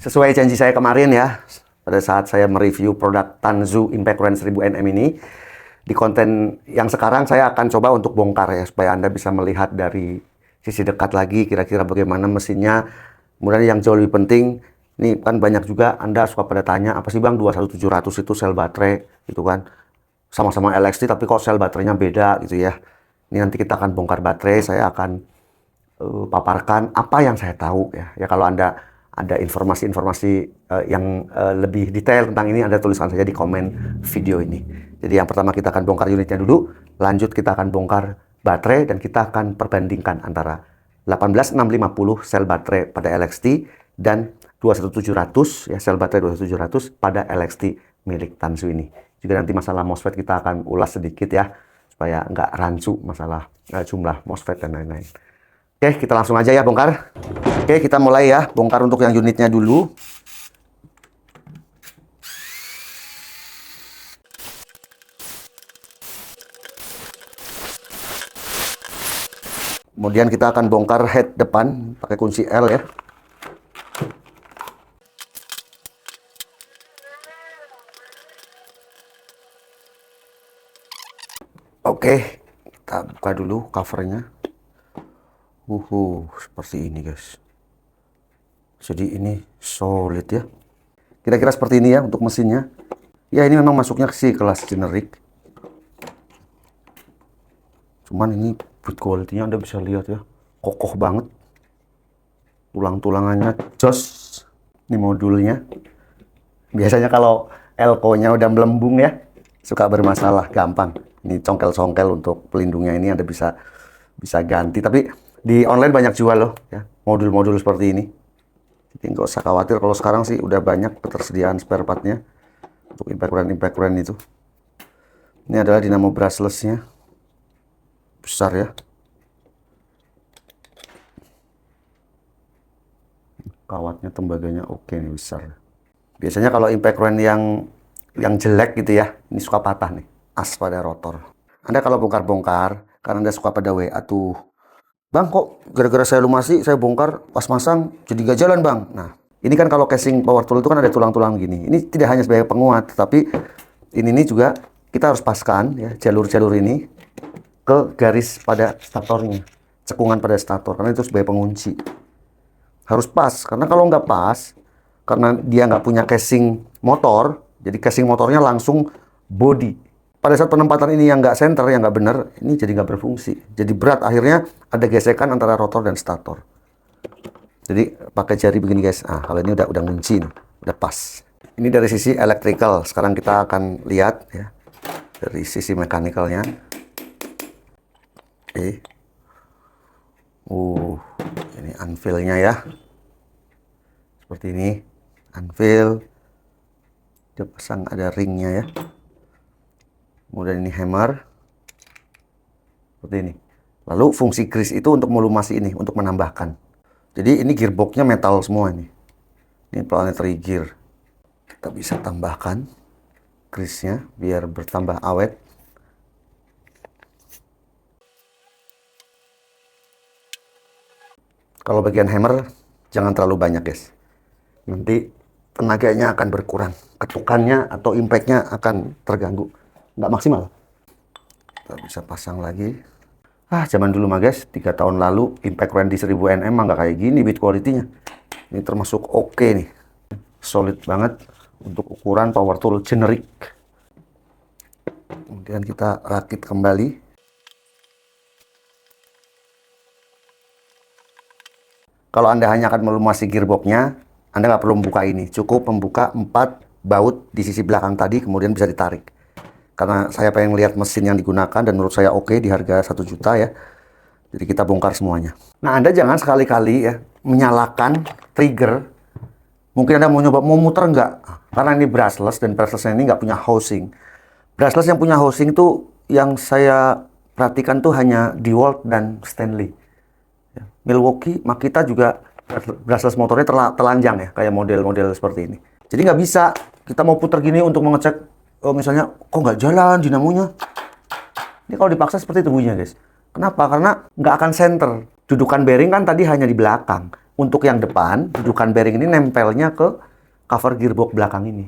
Sesuai janji saya kemarin ya, pada saat saya mereview produk Tanzu Impact Current 1000 Nm ini, di konten yang sekarang saya akan coba untuk bongkar ya, supaya Anda bisa melihat dari sisi dekat lagi kira-kira bagaimana mesinnya. Kemudian yang jauh lebih penting, ini kan banyak juga Anda suka pada tanya, apa sih Bang 21700 itu sel baterai gitu kan? Sama-sama LXT tapi kok sel baterainya beda gitu ya. Ini nanti kita akan bongkar baterai, saya akan paparkan apa yang saya tahu ya. Ya kalau Anda ada informasi-informasi yang lebih detail tentang ini, Anda tuliskan saja di komen video ini. Jadi yang pertama kita akan bongkar unitnya dulu, lanjut kita akan bongkar baterai dan kita akan perbandingkan antara 18650 sel baterai pada LXT dan 21700 ya, sel baterai 21700 pada LXT milik Tanzu ini. Juga nanti masalah MOSFET kita akan ulas sedikit ya, supaya nggak rancu masalah jumlah MOSFET dan lain-lain. Oke, kita langsung aja ya bongkar. Oke, kita mulai ya bongkar untuk yang unitnya dulu. Kemudian kita akan bongkar head depan pakai kunci L ya. Oke, kita buka dulu covernya. Seperti ini guys. Jadi ini solid ya. Kira-kira seperti ini ya untuk mesinnya. Ya ini memang masuknya sih kelas generik. Cuman ini build quality-nya Anda bisa lihat ya. Kokoh banget. Tulang-tulangannya jos. Ini modulnya. Biasanya kalau elko-nya udah melembung ya, suka bermasalah gampang. Ini congkel-congkel untuk pelindungnya ini Anda bisa ganti. Tapi di online banyak jual loh ya, modul-modul seperti ini. Jadi nggak usah khawatir, kalau sekarang sih udah banyak ketersediaan spare part-nya untuk impact current itu. Ini adalah dinamo brushless-nya. Besar ya. Kawatnya, tembaganya oke nih, besar. Biasanya kalau impact current yang jelek gitu ya, ini suka patah nih, as pada rotor. Anda kalau bongkar-bongkar, karena Anda suka pada WA tuh, Bang, kok gara-gara saya lumasi, saya bongkar pas masang jadi gak jalan, Bang. Nah, ini kan kalau casing power tool itu kan ada tulang-tulang gini. Ini tidak hanya sebagai penguat, tapi ini juga kita harus paskan ya, jalur-jalur ini ke garis pada statornya, cekungan pada stator, karena itu sebagai pengunci. Harus pas, karena kalau nggak pas, karena dia nggak punya casing motor, jadi casing motornya langsung body. Pada saat penempatan ini yang nggak center, yang nggak benar, ini jadi nggak berfungsi. Jadi berat, akhirnya ada gesekan antara rotor dan stator. Jadi pakai jari begini guys. Ah, kalau ini udah ngunci nih, udah pas. Ini dari sisi electrical. Sekarang kita akan lihat ya dari sisi mechanical-nya. Oke. Ini anvil-nya ya. Seperti ini, anvil. Dia pasang ada ringnya ya. Kemudian ini hammer seperti ini. Lalu fungsi grease itu untuk melumasi ini, untuk menambahkan. Jadi ini gearboxnya metal semua ini. Ini planetary gear. Kita bisa tambahkan grease-nya biar bertambah awet. Kalau bagian hammer jangan terlalu banyak guys. Nanti tenaganya akan berkurang, ketukannya atau impact-nya akan terganggu. Nggak maksimal. Kita bisa pasang lagi. Zaman dulu mah guys, 3 tahun lalu impact current di 1000 Nm mah nggak kayak gini build quality-nya. Ini termasuk oke nih. Solid banget untuk ukuran power tool generik. Kemudian kita rakit kembali. Kalau Anda hanya akan melumasi gearbox-nya, Anda nggak perlu membuka ini. Cukup membuka 4 baut di sisi belakang tadi, kemudian bisa ditarik. Karena saya pengen lihat mesin yang digunakan dan menurut saya oke di harga 1 juta ya. Jadi kita bongkar semuanya. Nah, Anda jangan sekali-kali ya menyalakan trigger. Mungkin Anda mau nyoba, mau muter nggak? Karena ini brushless dan brushless ini nggak punya housing. Brushless yang punya housing tuh yang saya perhatikan tuh hanya DeWalt dan Stanley. Milwaukee, Makita juga brushless motornya telanjang ya, kayak model-model seperti ini. Jadi nggak bisa kita mau putar gini untuk mengecek. Misalnya, kok nggak jalan dinamonya? Ini kalau dipaksa seperti itu bunyinya guys. Kenapa? Karena nggak akan center. Dudukan bearing kan tadi hanya di belakang. untuk yang depan, dudukan bearing ini nempelnya ke cover gearbox belakang ini.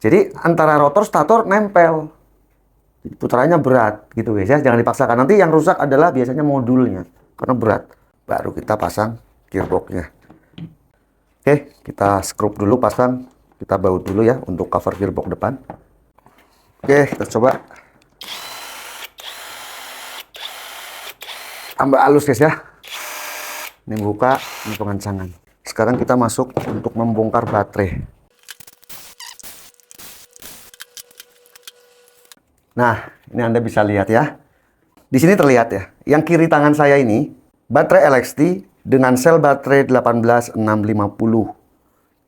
Jadi antara rotor stator nempel. Putarannya berat gitu guys ya. Jangan dipaksakan. Nanti yang rusak adalah biasanya modulnya karena berat. Baru kita pasang gearboxnya. Oke, kita skrup dulu pasang. Kita baut dulu ya untuk cover gearbox depan. Oke, kita coba. Tambah halus guys ya. Ini buka, ini pengencangan. Sekarang kita masuk untuk membongkar baterai. Nah, ini Anda bisa lihat ya. Di sini terlihat ya. Yang kiri tangan saya ini baterai LXT dengan sel baterai 18650.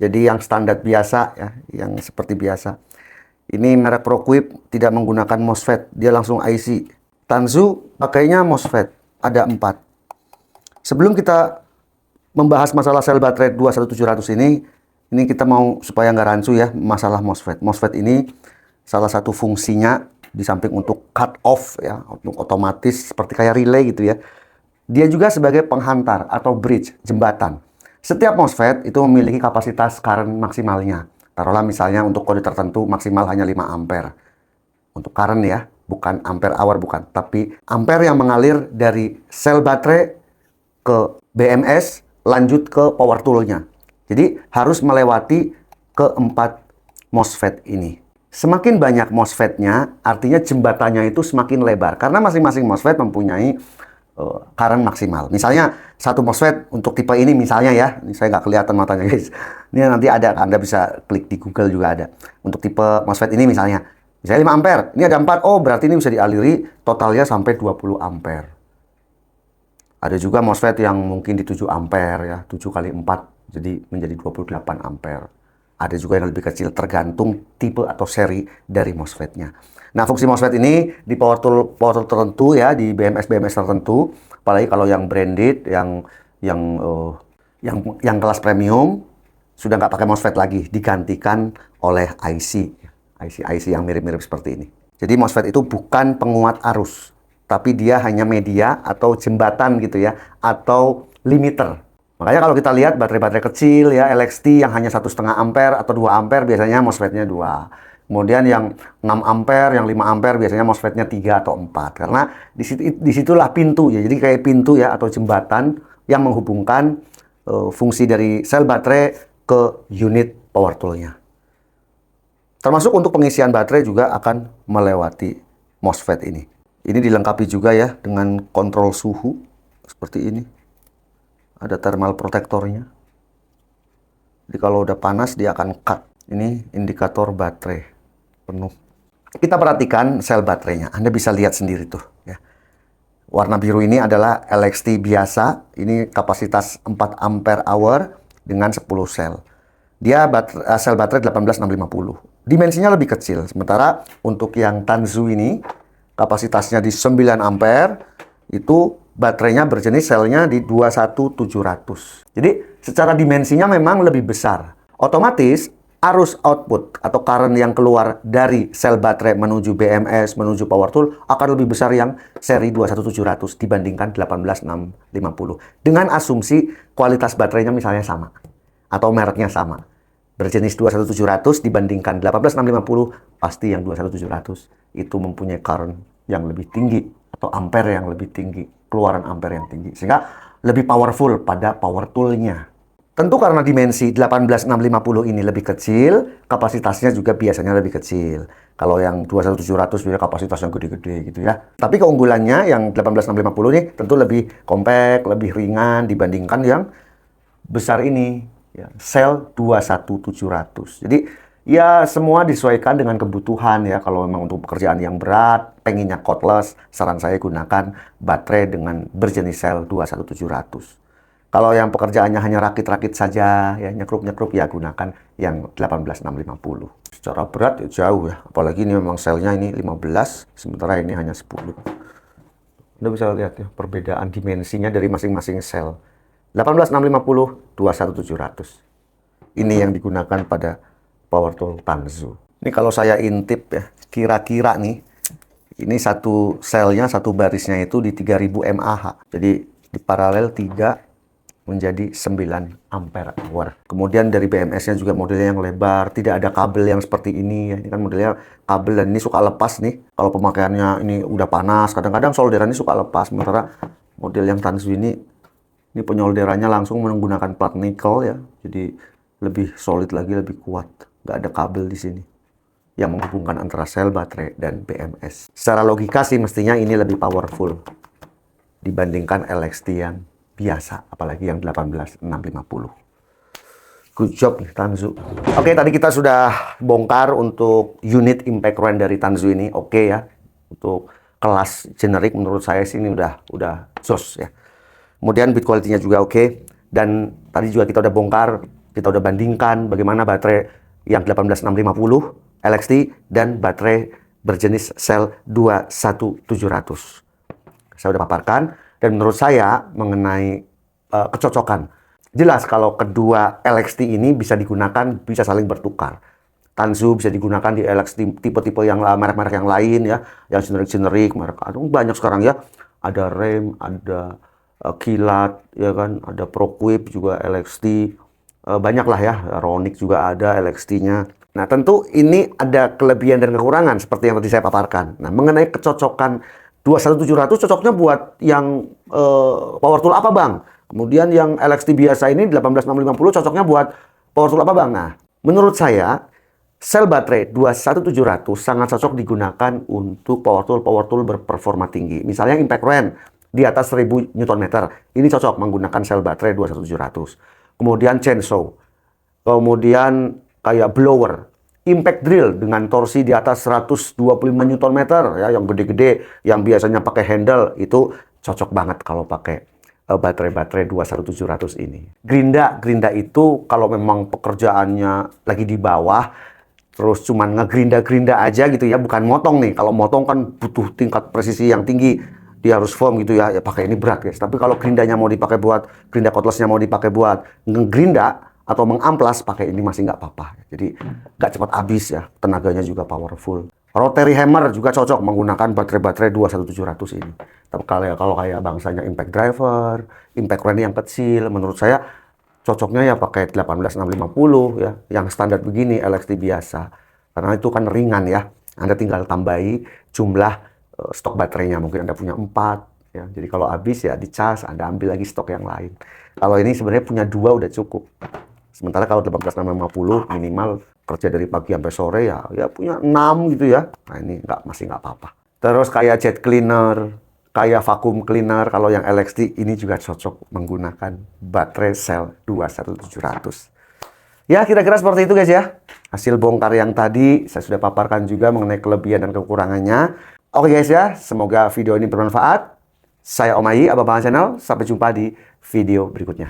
Jadi yang standar biasa ya, yang seperti biasa. Ini merek ProQuip tidak menggunakan MOSFET, dia langsung IC. Tanzu pakainya MOSFET, ada 4. Sebelum kita membahas masalah sel baterai 21700 ini kita mau supaya nggak rancu ya masalah MOSFET. MOSFET ini salah satu fungsinya di samping untuk cut off ya, untuk otomatis seperti kayak relay gitu ya. Dia juga sebagai penghantar atau bridge, jembatan. Setiap MOSFET itu memiliki kapasitas current maksimalnya. Taruhlah misalnya untuk kode tertentu maksimal hanya 5 ampere. Untuk current ya, bukan ampere hour bukan, tapi ampere yang mengalir dari sel baterai ke BMS lanjut ke power tool-nya. Jadi harus melewati keempat MOSFET ini. Semakin banyak MOSFET-nya, artinya jembatannya itu semakin lebar. Karena masing-masing MOSFET mempunyai current maksimal. Misalnya satu MOSFET untuk tipe ini misalnya ya, ini saya nggak kelihatan matanya guys. Ini nanti ada, Anda bisa klik di Google juga ada. Untuk tipe MOSFET ini misalnya 5 ampere, ini ada 4, oh berarti ini bisa dialiri totalnya sampai 20 ampere. Ada juga MOSFET yang mungkin di 7 ampere ya, 7 kali 4 jadi menjadi 28 ampere. Ada juga yang lebih kecil tergantung tipe atau seri dari MOSFET-nya. Nah, fungsi MOSFET ini di power tool tertentu ya, di BMS tertentu, apalagi kalau yang branded, yang kelas premium sudah nggak pakai MOSFET lagi, digantikan oleh IC yang mirip-mirip seperti ini. Jadi MOSFET itu bukan penguat arus, tapi dia hanya media atau jembatan gitu ya, atau limiter. Makanya kalau kita lihat baterai-baterai kecil ya, LXT yang hanya 1,5 ampere atau 2 ampere biasanya MOSFET-nya 2. Kemudian yang 6 ampere, yang 5 ampere biasanya MOSFET-nya 3 atau 4. Karena disitulah pintu ya. Jadi kayak pintu ya atau jembatan yang menghubungkan fungsi dari sel baterai ke unit power tool-nya. Termasuk untuk pengisian baterai juga akan melewati MOSFET ini. Ini dilengkapi juga ya dengan kontrol suhu seperti ini. Ada thermal protectornya. Jadi kalau udah panas dia akan cut. Ini indikator baterai penuh. Kita perhatikan sel baterainya. Anda bisa lihat sendiri tuh ya. Warna biru ini adalah LXT biasa. Ini kapasitas 4 ampere hour dengan 10 sel. Dia sel baterai 18650. Dimensinya lebih kecil. Sementara untuk yang Tanzu ini kapasitasnya di 9 ampere, itu baterainya berjenis selnya di 21700. Jadi secara dimensinya memang lebih besar. Otomatis arus output atau current yang keluar dari sel baterai menuju BMS, menuju power tool akan lebih besar yang seri 21700 dibandingkan 18650. Dengan asumsi kualitas baterainya misalnya sama atau mereknya sama. Berjenis 21700 dibandingkan 18650, pasti yang 21700 itu mempunyai current yang lebih tinggi atau ampere yang lebih tinggi, keluaran ampere yang tinggi, sehingga lebih powerful pada power tool-nya. Tentu karena dimensi 18650 ini lebih kecil, kapasitasnya juga biasanya lebih kecil. Kalau yang 21700 biasanya kapasitasnya gede-gede gitu ya. Tapi keunggulannya yang 18650 ini tentu lebih compact, lebih ringan dibandingkan yang besar ini, ya, sel 21700. Jadi ya semua disesuaikan dengan kebutuhan ya. Kalau memang untuk pekerjaan yang berat, pengennya cordless, saran saya gunakan baterai dengan berjenis sel 21700. Kalau yang pekerjaannya hanya rakit-rakit saja, ya nyekrup-nyekrup, ya gunakan yang 18650. Secara berat ya jauh ya, apalagi ini memang selnya ini 15, sementara ini hanya 10. Anda bisa lihat ya perbedaan dimensinya dari masing-masing sel. 18650, 21700. Ini yang digunakan pada power tool Tanzu. Ini kalau saya intip ya, kira-kira nih, ini satu selnya, satu barisnya itu di 3000 mAh. Jadi di paralel 3 menjadi 9 ampere hour. Kemudian dari BMS-nya juga modelnya yang lebar, tidak ada kabel yang seperti ini ya. Ini kan modelnya kabel dan ini suka lepas nih. Kalau pemakaiannya ini udah panas, kadang-kadang solderan ini suka lepas. Sementara model yang Tanzu ini penyolderannya langsung menggunakan plat nikel ya. Jadi lebih solid lagi, lebih kuat. Nggak ada kabel di sini yang menghubungkan antara sel baterai dan BMS. Secara logika sih mestinya ini lebih powerful dibandingkan LXT yang biasa, apalagi yang 18650. Good job nih Tanzu. Oke, tadi kita sudah bongkar untuk unit impact range dari Tanzu ini. Oke ya, untuk kelas generik menurut saya sih ini udah jos ya. Kemudian build quality-nya juga oke. Dan tadi juga kita udah bongkar, kita udah bandingkan bagaimana baterai yang 18650 LXT dan baterai berjenis sel 21700. Saya udah paparkan. Dan menurut saya mengenai kecocokan, jelas kalau kedua LXT ini bisa digunakan, bisa saling bertukar. Tanzu bisa digunakan di LXT tipe-tipe yang merek-merek yang lain ya, yang generik-generik, merek banyak sekarang ya. Ada Rem, ada Kilat, ya kan, ada ProQuip juga LXT, banyak lah ya. Ronic juga ada LXT-nya. Nah tentu ini ada kelebihan dan kekurangan seperti yang tadi saya paparkan. Nah mengenai kecocokan 21700 cocoknya buat yang power tool apa bang? Kemudian yang LXT biasa ini 18650 cocoknya buat power tool apa bang? Nah, menurut saya sel baterai 21700 sangat cocok digunakan untuk power tool berperforma tinggi. Misalnya impact range di atas 1000 Nm. Ini cocok menggunakan sel baterai 21700. Kemudian chainsaw. Kemudian kayak blower. Impact drill dengan torsi di atas 125 Nm ya, yang gede-gede, yang biasanya pakai handle, itu cocok banget kalau pakai baterai-baterai 21700 ini. Gerinda itu kalau memang pekerjaannya lagi di bawah, terus cuman ngegerinda-gerinda aja gitu ya, bukan motong nih. Kalau motong kan butuh tingkat presisi yang tinggi, dia harus firm gitu ya, pakai ini berat guys. Tapi kalau gerindanya mau dipakai buat, gerinda cordless-nya mau dipakai buat ngegerinda, atau mengamplas, pakai ini masih nggak apa-apa. Jadi nggak cepat habis ya, tenaganya juga powerful. Rotary hammer juga cocok menggunakan baterai-baterai 21700 ini. Tapi kalau kayak bangsanya impact driver, impact range yang kecil, menurut saya cocoknya ya pakai 18650 ya, yang standar begini LXT biasa. Karena itu kan ringan ya. Anda tinggal tambahi jumlah stok baterainya, mungkin Anda punya 4 ya. Jadi kalau habis ya dicas, Anda ambil lagi stok yang lain. Kalau ini sebenarnya punya 2 udah cukup. Sementara kalau 18650 minimal kerja dari pagi sampai sore ya punya 6 gitu ya. Nah ini masih nggak apa-apa. Terus kayak jet cleaner, kayak vacuum cleaner, kalau yang LXT ini juga cocok menggunakan baterai sel 21700. Ya kira-kira seperti itu guys ya. Hasil bongkar yang tadi saya sudah paparkan juga mengenai kelebihan dan kekurangannya. Oke guys ya, semoga video ini bermanfaat. Saya Om Ayi, Abang Channel. Sampai jumpa di video berikutnya.